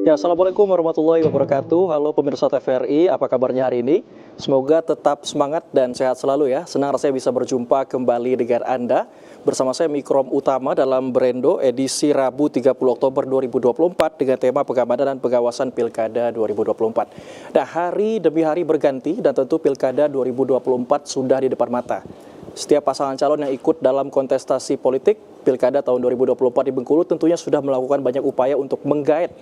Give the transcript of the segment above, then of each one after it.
Ya, Assalamualaikum warahmatullahi wabarakatuh. Halo pemirsa TVRI, apa kabarnya hari ini? Semoga tetap semangat dan sehat selalu ya. Senang rasanya bisa berjumpa kembali dengan Anda. Bersama saya Mikrom Utama dalam Brendo edisi Rabu 30 Oktober 2024 dengan tema pengamanan dan pengawasan Pilkada 2024. Nah, hari demi hari berganti dan tentu Pilkada 2024 sudah di depan mata. Setiap pasangan calon yang ikut dalam kontestasi politik Pilkada tahun 2024 di Bengkulu tentunya sudah melakukan banyak upaya untuk menggait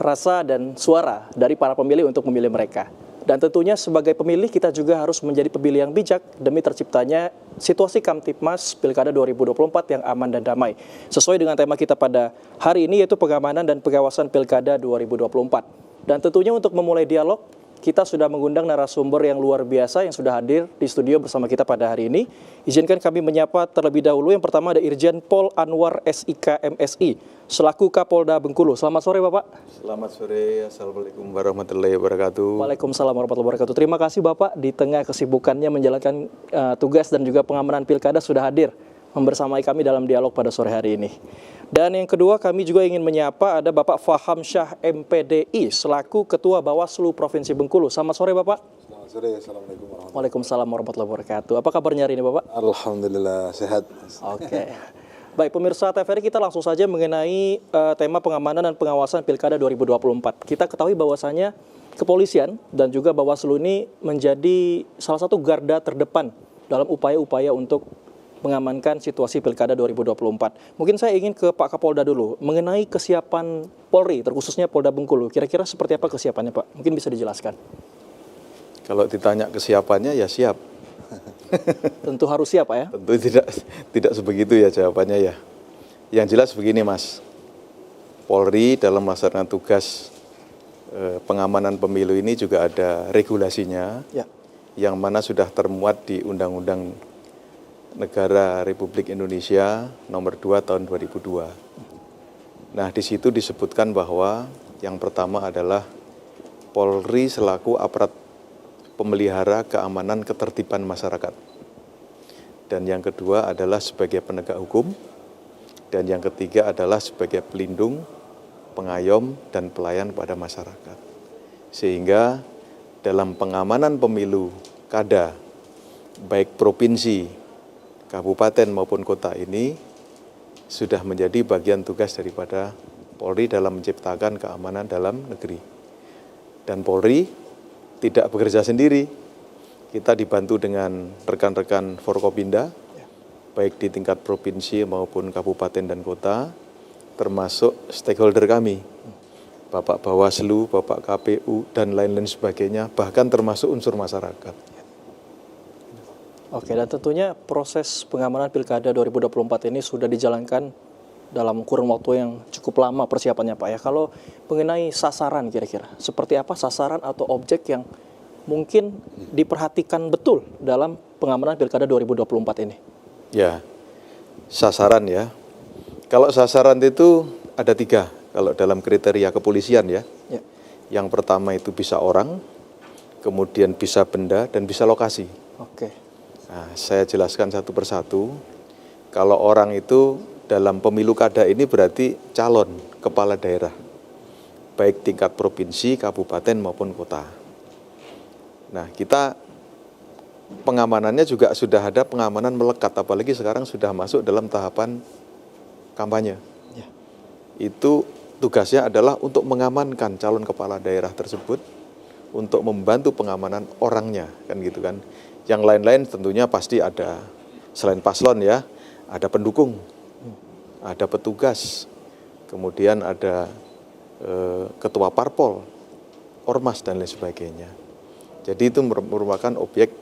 rasa dan suara dari para pemilih untuk memilih mereka. Dan tentunya sebagai pemilih kita juga harus menjadi pemilih yang bijak demi terciptanya situasi Kamtipmas Pilkada 2024 yang aman dan damai. Sesuai dengan tema kita pada hari ini yaitu pengamanan dan pengawasan Pilkada 2024. Dan tentunya untuk memulai dialog, kita sudah mengundang narasumber yang luar biasa yang sudah hadir di studio bersama kita pada hari ini. Izinkan kami menyapa terlebih dahulu. Yang pertama ada Irjen Pol Anwar SIK MSI selaku Kapolda Bengkulu. Selamat sore Bapak. Selamat sore, Assalamualaikum warahmatullahi wabarakatuh. Waalaikumsalam warahmatullahi wabarakatuh. Terima kasih Bapak di tengah kesibukannya menjalankan tugas dan juga pengamanan Pilkada sudah hadir membersamai kami dalam dialog pada sore hari ini. Dan yang kedua kami juga ingin menyapa ada Bapak Faham Syah MPDI selaku Ketua Bawaslu Provinsi Bengkulu. Selamat sore Bapak. Selamat sore, Assalamualaikum warahmatullahi wabarakatuh. Waalaikumsalam warahmatullahi wabarakatuh. Apa kabarnya hari ini Bapak? Alhamdulillah, sehat. Oke. Baik pemirsa TVRI, kita langsung saja mengenai tema pengamanan dan pengawasan Pilkada 2024. Kita ketahui bahwasanya kepolisian dan juga Bawaslu ini menjadi salah satu garda terdepan dalam upaya-upaya untuk mengamankan situasi Pilkada 2024. Mungkin saya ingin ke Pak Kapolda dulu, mengenai kesiapan Polri, terkhususnya Polda Bengkulu. Kira-kira seperti apa kesiapannya Pak? Mungkin bisa dijelaskan. Kalau ditanya kesiapannya ya siap. Tentu harus siap Pak ya? Tentu tidak sebegitu ya jawabannya ya. Yang jelas begini Mas, Polri dalam melaksanakan tugas pengamanan pemilu ini juga ada regulasinya, Ya. yang mana sudah termuat di Undang-Undang Negara Republik Indonesia Nomor 2 Tahun 2002. Nah, di situ disebutkan bahwa yang pertama adalah Polri selaku aparat pemelihara keamanan ketertiban masyarakat. Dan yang kedua adalah sebagai penegak hukum. Dan yang ketiga adalah sebagai pelindung, pengayom, dan pelayan pada masyarakat. Sehingga dalam pengamanan pemilu kada, baik provinsi, kabupaten maupun kota ini sudah menjadi bagian tugas daripada Polri dalam menciptakan keamanan dalam negeri. Dan Polri tidak bekerja sendiri. Kita dibantu dengan rekan-rekan Forkopimda, baik di tingkat provinsi maupun kabupaten dan kota, termasuk stakeholder kami, Bapak Bawaslu, Bapak KPU, dan lain-lain sebagainya, bahkan termasuk unsur masyarakat. Oke, dan tentunya proses pengamanan Pilkada 2024 ini sudah dijalankan dalam kurun waktu yang cukup lama persiapannya Pak ya. Kalau mengenai sasaran kira-kira, seperti apa sasaran atau objek yang mungkin diperhatikan betul dalam pengamanan Pilkada 2024 ini? Ya, sasaran ya. Kalau sasaran itu ada 3, kalau dalam kriteria kepolisian ya. Ya. Yang pertama itu bisa orang, kemudian bisa benda, dan bisa lokasi. Oke. Nah, saya jelaskan satu persatu. Kalau orang itu dalam pemilu kada ini berarti calon kepala daerah, baik tingkat provinsi, kabupaten maupun kota. Nah, kita pengamanannya juga sudah ada pengamanan melekat, apalagi sekarang sudah masuk dalam tahapan kampanye. Ya. Itu tugasnya adalah untuk mengamankan calon kepala daerah tersebut, untuk membantu pengamanan orangnya, kan gitu kan. Yang lain-lain tentunya pasti ada, selain paslon ya, ada pendukung, ada petugas, kemudian ada ketua parpol, ormas, dan lain sebagainya. Jadi itu merupakan objek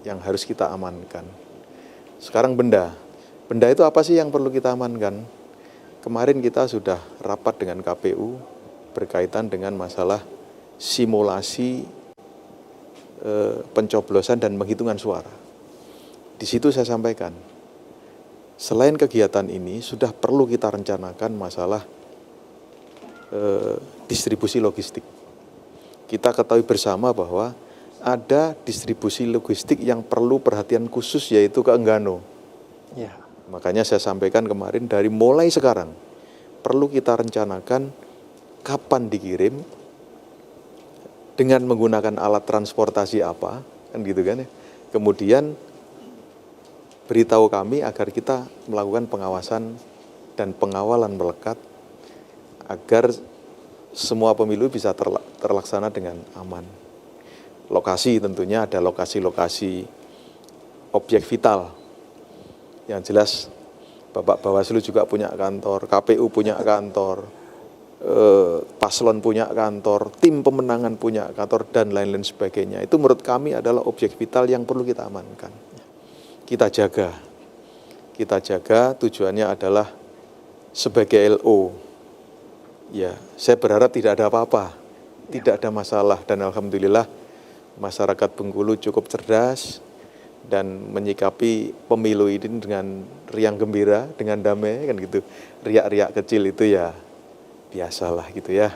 yang harus kita amankan. Sekarang benda. Benda itu apa sih yang perlu kita amankan? Kemarin kita sudah rapat dengan KPU berkaitan dengan masalah simulasi pencoblosan dan penghitungan suara. Di situ saya sampaikan, selain kegiatan ini sudah perlu kita rencanakan masalah distribusi logistik. Kita ketahui bersama bahwa ada distribusi logistik yang perlu perhatian khusus, yaitu ke Enggano. Ya. Makanya saya sampaikan kemarin, dari mulai sekarang perlu kita rencanakan kapan dikirim, dengan menggunakan alat transportasi apa, kan gitu kan ya. Kemudian beritahu kami agar kita melakukan pengawasan dan pengawalan melekat agar semua pemilu bisa terlaksana dengan aman. Lokasi tentunya ada lokasi-lokasi objek vital. Yang jelas Bapak Bawaslu juga punya kantor, KPU punya kantor, paslon punya kantor, tim pemenangan punya kantor, dan lain-lain sebagainya. Itu menurut kami adalah objek vital yang perlu kita amankan. Kita jaga tujuannya adalah sebagai LO. Ya, saya berharap tidak ada apa-apa, tidak ada masalah, dan alhamdulillah masyarakat Bengkulu cukup cerdas dan menyikapi pemilu ini dengan riang gembira, dengan damai, kan gitu. Riak-riak kecil itu ya biasalah gitu ya.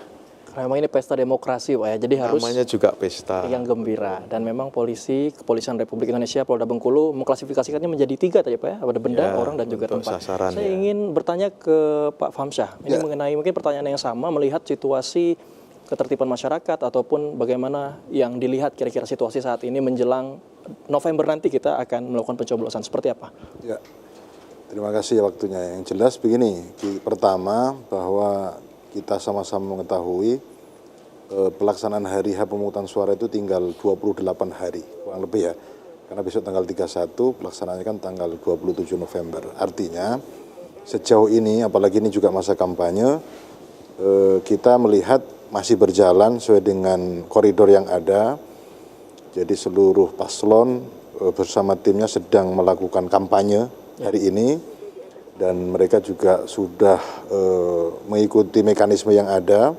Karena memang ini pesta demokrasi, Pak ya, jadi harus namanya juga pesta yang gembira. Dan memang Kepolisian Republik Indonesia Polda Bengkulu mengklasifikasikannya menjadi 3 tadi Pak ya, ada benda, Ya, orang, dan juga untuk tempat. sasaran, Saya ya. ingin bertanya ke Pak Famsyah, ini mengenai mungkin pertanyaan yang sama, melihat situasi ketertiban masyarakat ataupun bagaimana yang dilihat kira-kira situasi saat ini menjelang November nanti kita akan melakukan pencoblosan, seperti apa? Ya, terima kasih waktunya. Yang jelas begini, pertama bahwa kita sama-sama mengetahui pelaksanaan hari H pemungutan suara itu tinggal 28 hari, kurang lebih ya. Karena besok tanggal 31, pelaksanaannya kan tanggal 27 November. Artinya sejauh ini, apalagi ini juga masa kampanye, kita melihat masih berjalan sesuai dengan koridor yang ada. Jadi seluruh paslon bersama timnya sedang melakukan kampanye hari ini. Dan mereka juga sudah mengikuti mekanisme yang ada.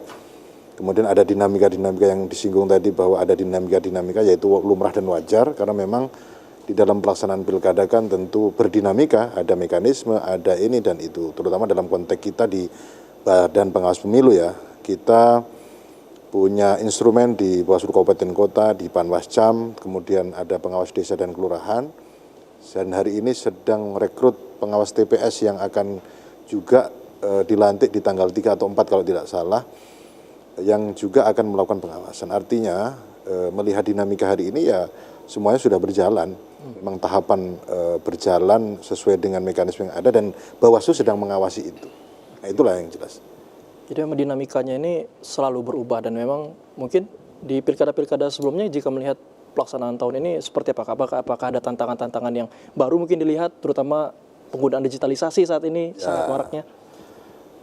Kemudian ada dinamika-dinamika yang disinggung tadi, bahwa ada dinamika-dinamika yaitu lumrah dan wajar, karena memang di dalam pelaksanaan pilkada kan tentu berdinamika, ada mekanisme, ada ini dan itu. Terutama dalam konteks kita di Badan Pengawas Pemilu ya, kita punya instrumen di Bawaslu Kabupaten Kota, di Panwascam, kemudian ada pengawas desa dan kelurahan. Dan hari ini sedang merekrut pengawas TPS yang akan juga dilantik di tanggal 3 atau 4 kalau tidak salah, yang juga akan melakukan pengawasan. Artinya melihat dinamika hari ini ya semuanya sudah berjalan. Memang tahapan berjalan sesuai dengan mekanisme yang ada dan Bawaslu sedang mengawasi itu. Nah itulah yang jelas. Jadi memang dinamikanya ini selalu berubah, dan memang mungkin di pilkada-pilkada sebelumnya jika melihat pelaksanaan tahun ini seperti apa? Apakah ada tantangan-tantangan yang baru mungkin dilihat, terutama penggunaan digitalisasi saat ini sangat maraknya?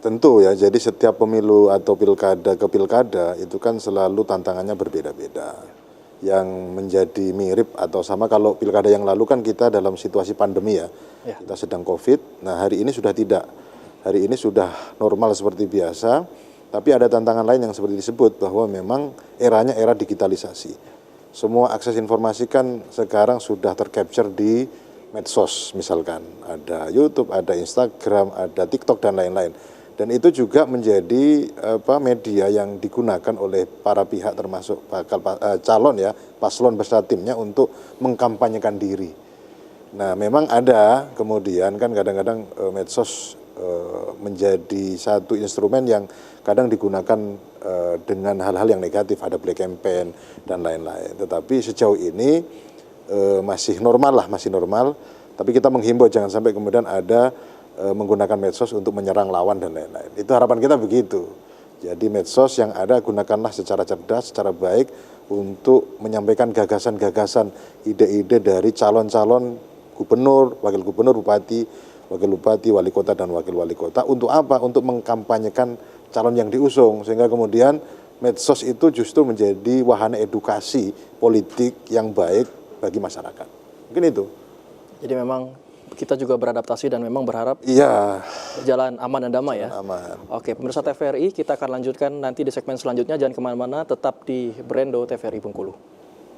Tentu ya, jadi setiap pemilu atau pilkada ke pilkada itu kan selalu tantangannya berbeda-beda. Yang menjadi mirip atau sama, kalau pilkada yang lalu kan kita dalam situasi pandemi ya, kita sedang COVID. Nah hari ini sudah tidak, hari ini sudah normal seperti biasa, tapi ada tantangan lain yang seperti disebut bahwa memang eranya era digitalisasi. Semua akses informasi kan sekarang sudah tercapture di medsos, misalkan ada YouTube, ada Instagram, ada TikTok dan lain-lain. Dan itu juga menjadi media yang digunakan oleh para pihak termasuk calon ya, paslon beserta timnya untuk mengkampanyekan diri. Nah, memang ada kemudian kan kadang-kadang medsos menjadi satu instrumen yang kadang digunakan dengan hal-hal yang negatif, ada black campaign dan lain-lain. Tetapi sejauh ini masih normal lah, masih normal. Tapi kita menghimbau jangan sampai kemudian ada menggunakan medsos untuk menyerang lawan dan lain-lain. Itu harapan kita begitu. Jadi medsos yang ada gunakanlah secara cerdas, secara baik untuk menyampaikan gagasan-gagasan, ide-ide dari calon-calon gubernur, wakil gubernur, bupati, wakil bupati, wali kota dan wakil wali kota. Untuk apa? Untuk mengkampanyekan calon yang diusung, sehingga kemudian medsos itu justru menjadi wahana edukasi politik yang baik bagi masyarakat. Mungkin itu. Jadi memang kita juga beradaptasi dan memang berharap berjalan aman dan damai ya. Aman. Oke, pemirsa TVRI, kita akan lanjutkan nanti di segmen selanjutnya. Jangan kemana-mana, tetap di Brendo TVRI Bengkulu.